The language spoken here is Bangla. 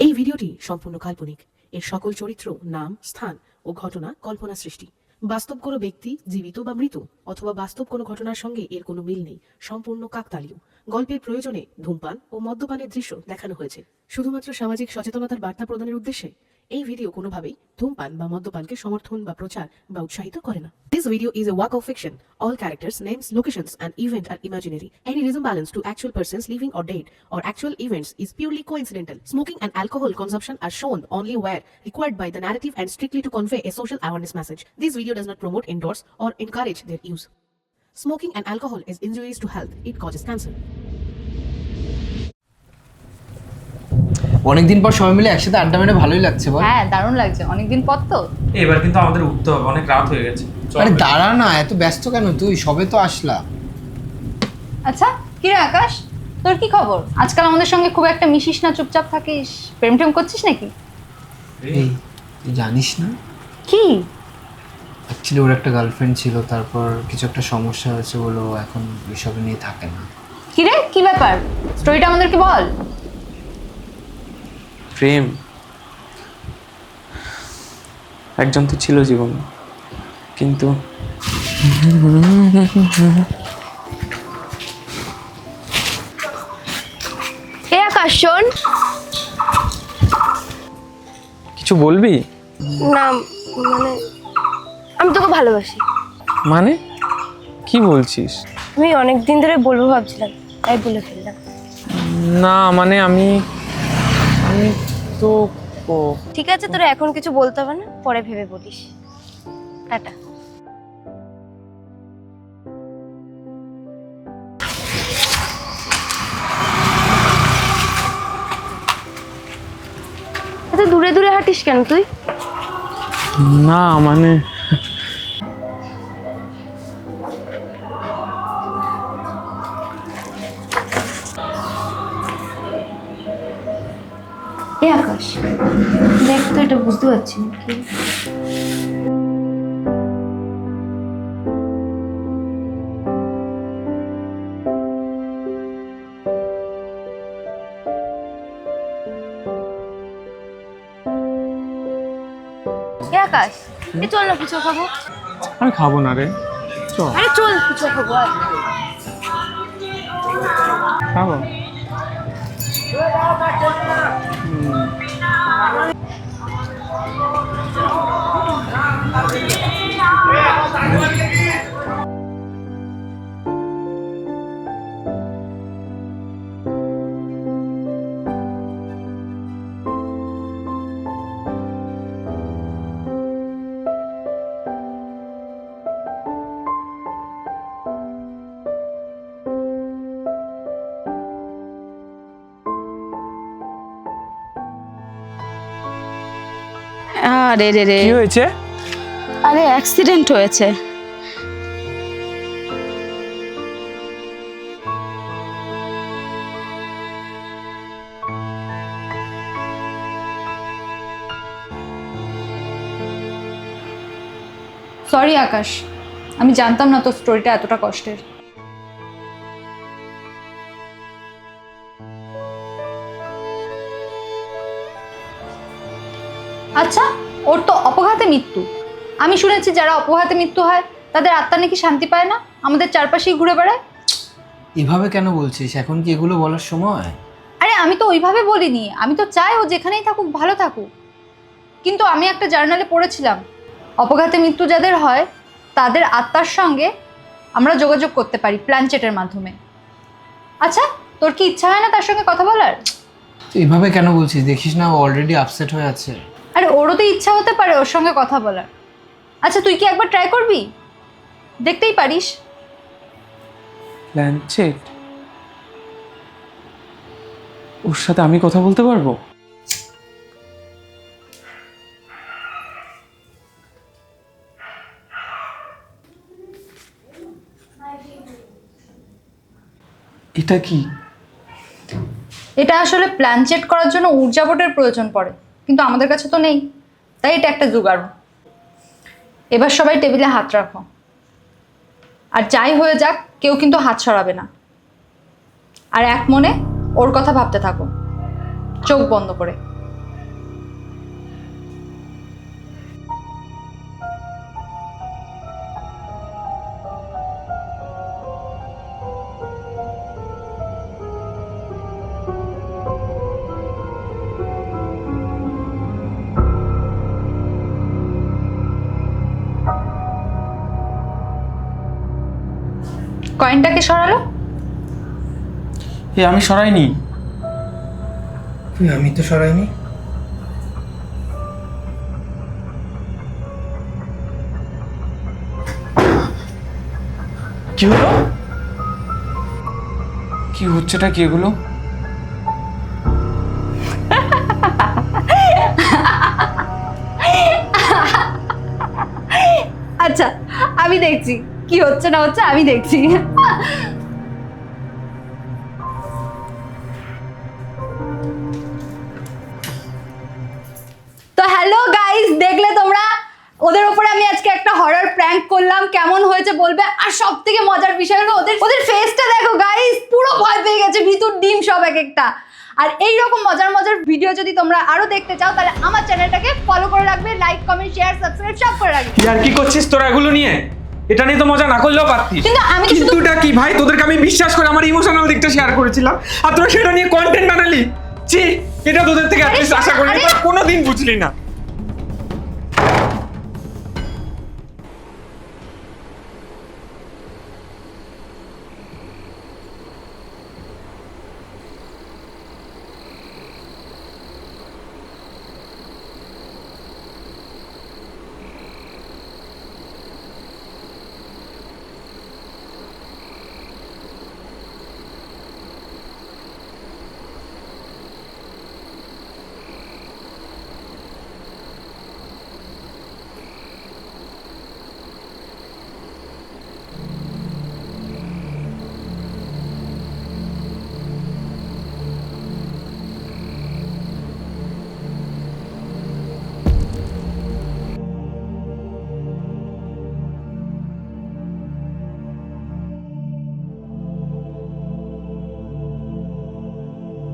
এই ভিডিওটি সম্পূর্ণ কাল্পনিক। এর সকল চরিত্র, নাম, স্থান ও ঘটনা কল্পনা সৃষ্টি। বাস্তব কোনো ব্যক্তি, জীবিত বা মৃত, অথবা বাস্তব কোনো ঘটনার সঙ্গে এর কোনো মিল নেই। সম্পূর্ণ কাকতালীয়। গল্পের প্রয়োজনে ধূমপান ও মদ্যপানের দৃশ্য দেখানো হয়েছে শুধুমাত্র সামাজিক সচেতনতার বার্তা প্রদানের উদ্দেশ্যে। এই ভিডিও কোনোভাবেই ধূমপান বা মদ্যপানকে সমর্থন বা প্রচার বা উৎসাহিত করে না। This video is a work of fiction. All characters, names, locations, and event are imaginary. Any resemblance to actual persons living or dead or actual events is purely coincidental. Smoking and alcohol consumption are shown only where required by the narrative and strictly to convey a social awareness message. This video does not promote, endorse, or encourage their use. Smoking and alcohol is injurious to health. It causes cancer. অনেকদিন পর সবাই মিলে একসাথে আড্ডা মেরে ভালোই লাগছে বল। হ্যাঁ, দারুণ লাগছে, অনেকদিন পর তো। এবার কিন্তু আমাদের উঠতে হবে, অনেক রাত হয়ে গেছে। আরে দাঁড়া না, এত ব্যস্ত কেন তুই? সবে তো আসলা। আচ্ছা, কি রে আকাশ, তোর কি খবর? আজকাল আমাদের সঙ্গে খুব একটা মিশিস না, চুপচাপ থাকিস। প্রেম টেম করছিস নাকি? এই তুই জানিস না, কি? অ্যাকচুয়ালি ওর একটা গার্লফ্রেন্ড ছিল, তারপর কিছু একটা সমস্যা হয়েছে বলে ও এখন এসব নিয়ে থাকে না। কি রে, কি ব্যাপার? স্টোরিটা আমাদেরকে বল। প্রেম একজন তো ছিল জীবনে, কিন্তু এ আকাশ শোন। কিছু বলবি? না মানে আমি তোকে ভালোবাসি। মানে কি বলছিস? আমি অনেক দিন ধরে বলবো ভাবছিলাম, তাই বলে ফেললাম। না মানে আমি তো ঠিক আছে, তোরা এখন কিছু বলতে হবে না, পরে ভেবে বলিস। টাটা। এত দূরে দূরে হাঁটিস কেন তুই? না মানে এ আকাশ, দেখ তো, এটা বুঝতে পারছি না কি। এ আকাশ, এ চল না ফুচকা খাবো। আমি খাবো না রে, চল। আরে চল ফুচকা খাবো। আয়। খাবো। আরে রে রে, কি হয়েছে? আরে অ্যাক্সিডেন্ট হয়েছে। সরি আকাশ, আমি জানতাম না তোর স্টোরিটা এতটা কষ্টের। আচ্ছা, ওর তো অপঘাতে মৃত্যু। আমি শুনেছি যারা অপঘাতে মৃত্যু হয় তাদের আত্মা নাকি শান্তি পায় না, আমাদের চারপাশেই ঘুরে বেড়ায়। এভাবে কেন বলছিস? এখন কি এগুলো বলার সময়? আরে আমি তো ওইভাবে বলিনি, আমি তো চাই ও যেখানেই থাকুক ভালো থাকুক। কিন্তু আমি একটা জার্নালে পড়েছিলাম, অপঘাতে মৃত্যু যাদের হয় তাদের আত্মার সঙ্গে আমরা যোগাযোগ করতে পারি প্ল্যানচেটের মাধ্যমে। আচ্ছা, তোর কি ইচ্ছা হয় না তার সঙ্গে কথা বলার? তুই এভাবে কেন বলছিস? দেখিস না ও অলরেডি আপসেট হয়ে আছে। আরে ওরও তো ইচ্ছা হতে পারে ওর সঙ্গে কথা বলার। আচ্ছা, তুই কি একবার ট্রাই করবি? দেখতেই পারিস। প্ল্যানচেট? ওর সাথে আমি কথা বলতে পারবো? এটা কি? এটা আসলে প্ল্যানচেট করার জন্য ঊর্জাপটের প্রয়োজন পড়ে, কিন্তু আমাদের কাছে তো নেই, তাই এটা একটা জোগাড়। এবার সবাই টেবিলে হাত রাখো, আর যাই হয়ে যাক কেউ কিন্তু হাত সরাবে না। আর এক মনে ওর কথা ভাবতে থাকো, চোখ বন্ধ করে। কয়েনটাকে সরালো? এ আমি সরাইনি। আমি তো সরাইনি। কি হলো? কি হচ্ছেটা কি এগুলো? আচ্ছা, আমি দেখছি কি হচ্ছে না হচ্ছে, আমি দেখছি। তো হ্যালো গাইস, দেখলে তোমরা ওদের উপরে আমি আজকে একটা হরর প্র্যাঙ্ক করলাম, কেমন হয়েছে বলবে। আর সব থেকে মজার বিষয় হলো ওদের ফেসটা দেখো গাইস, পুরো ভয় পেয়ে গেছে, ভিতর ডিম সব এক একটা। আর এই রকম মজার মজার ভিডিও যদি তোমরা আরো দেখতে চাও তাহলে আমার চ্যানেলটাকে ফলো করে রাখবে, লাইক কমেন্ট শেয়ার সাবস্ক্রাইব সব করে রাখবে। আর কি করছিস তোরা এগুলো নিয়ে? এটা নিয়ে তো মজা না করলেও পারতিস। কিন্তু আমি তো শুধু কিন্তুটা কি ভাই, তোদেরকে আমি বিশ্বাস করে আমার ইমোশনাল দিকটা শেয়ার করেছিলাম আর তোরা সেটা নিয়ে কন্টেন্ট বানালি। ছি, এটা তোদের থেকে অ্যাটলিস্ট আশা করিনি, তোরা কোনোদিন বুঝলি না।